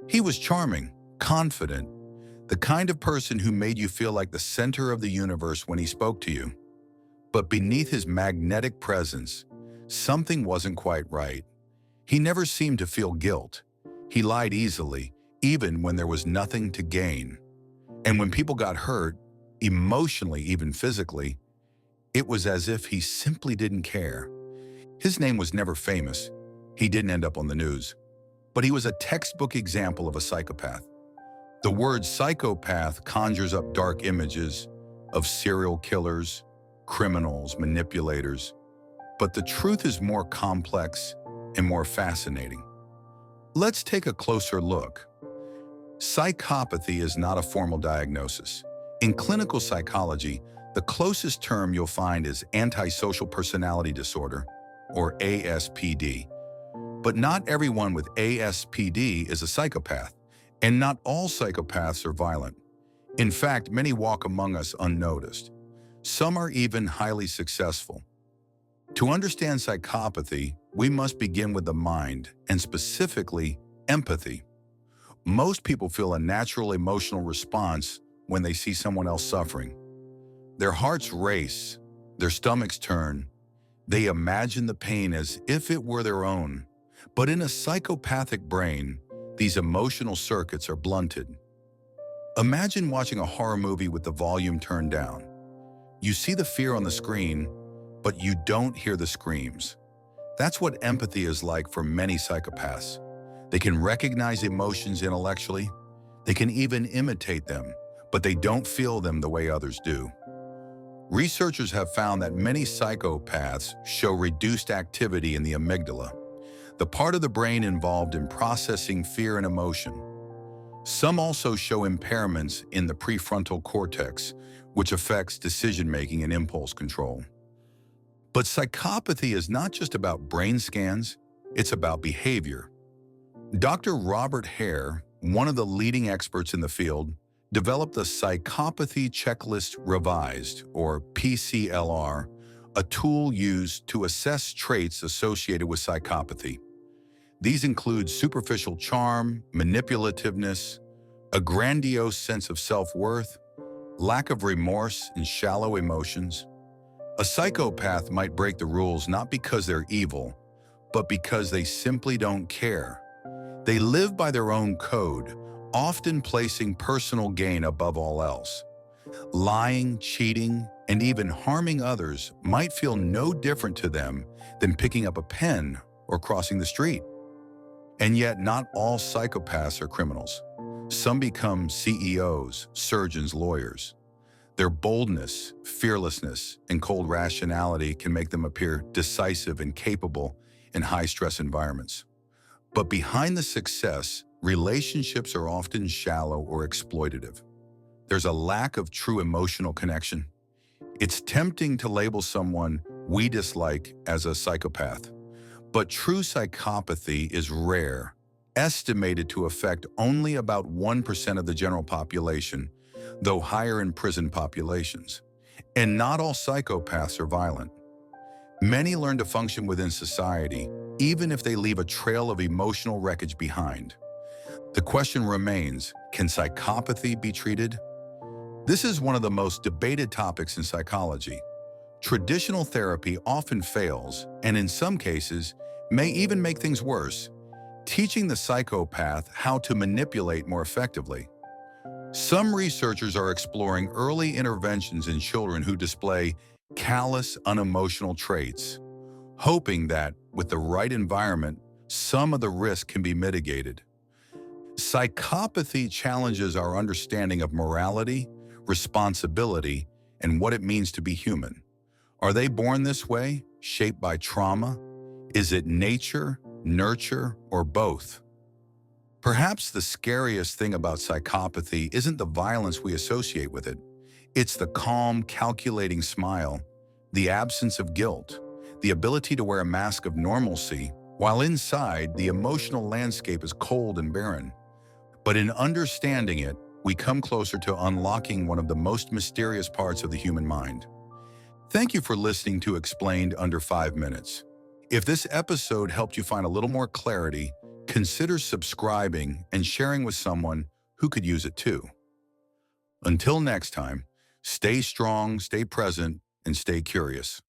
He was charming, confident, the kind of person who made you feel like the center of the universe when he spoke to you. But beneath his magnetic presence, something wasn't quite right. He never seemed to feel guilt. He lied easily, even when there was nothing to gain. And when people got hurt, emotionally, even physically, it was as if he simply didn't care. His name was never famous. He didn't end up on the news. But he was a textbook example of a psychopath. The word psychopath conjures up dark images of serial killers, criminals, manipulators. But the truth is more complex and more fascinating. Let's take a closer look. Psychopathy is not a formal diagnosis. In clinical psychology, the closest term you'll find is antisocial personality disorder, or ASPD. But not everyone with ASPD is a psychopath, and not all psychopaths are violent. In fact, many walk among us unnoticed. Some are even highly successful. To understand psychopathy, we must begin with the mind, and specifically, empathy. Most people feel a natural emotional response when they see someone else suffering. Their hearts race, their stomachs turn. They imagine the pain as if it were their own. But in a psychopathic brain, these emotional circuits are blunted. Imagine watching a horror movie with the volume turned down. You see the fear on the screen, but you don't hear the screams. That's what empathy is like for many psychopaths. They can recognize emotions intellectually. They can even imitate them, but they don't feel them the way others do. Researchers have found that many psychopaths show reduced activity in the amygdala, the part of the brain involved in processing fear and emotion. Some also show impairments in the prefrontal cortex, which affects decision-making and impulse control. But psychopathy is not just about brain scans, it's about behavior. Dr. Robert Hare, one of the leading experts in the field, developed the Psychopathy Checklist Revised, or PCLR, a tool used to assess traits associated with psychopathy. These include superficial charm, manipulativeness, a grandiose sense of self-worth, lack of remorse, and shallow emotions. A psychopath might break the rules not because they're evil, but because they simply don't care. They live by their own code, often placing personal gain above all else. Lying, cheating, and even harming others might feel no different to them than picking up a pen or crossing the street. And yet, not all psychopaths are criminals. Some become CEOs, surgeons, lawyers. Their boldness, fearlessness, and cold rationality can make them appear decisive and capable in high-stress environments. But behind the success, relationships are often shallow or exploitative. There's a lack of true emotional connection. It's tempting to label someone we dislike as a psychopath. But true psychopathy is rare, estimated to affect only about 1% of the general population, though higher in prison populations. And not all psychopaths are violent. Many learn to function within society, even if they leave a trail of emotional wreckage behind. The question remains, can psychopathy be treated? This is one of the most debated topics in psychology. Traditional therapy often fails, and in some cases, may even make things worse, teaching the psychopath how to manipulate more effectively. Some researchers are exploring early interventions in children who display callous, unemotional traits, hoping that, with the right environment, some of the risk can be mitigated. Psychopathy challenges our understanding of morality, responsibility, and what it means to be human. Are they born this way, shaped by trauma? Is it nature, nurture, or both? Perhaps the scariest thing about psychopathy isn't the violence we associate with it. It's the calm, calculating smile, the absence of guilt, the ability to wear a mask of normalcy, while inside, the emotional landscape is cold and barren. But in understanding it, we come closer to unlocking one of the most mysterious parts of the human mind. Thank you for listening to Explained Under 5 Minutes. If this episode helped you find a little more clarity, consider subscribing and sharing with someone who could use it too. Until next time, stay strong, stay present, and stay curious.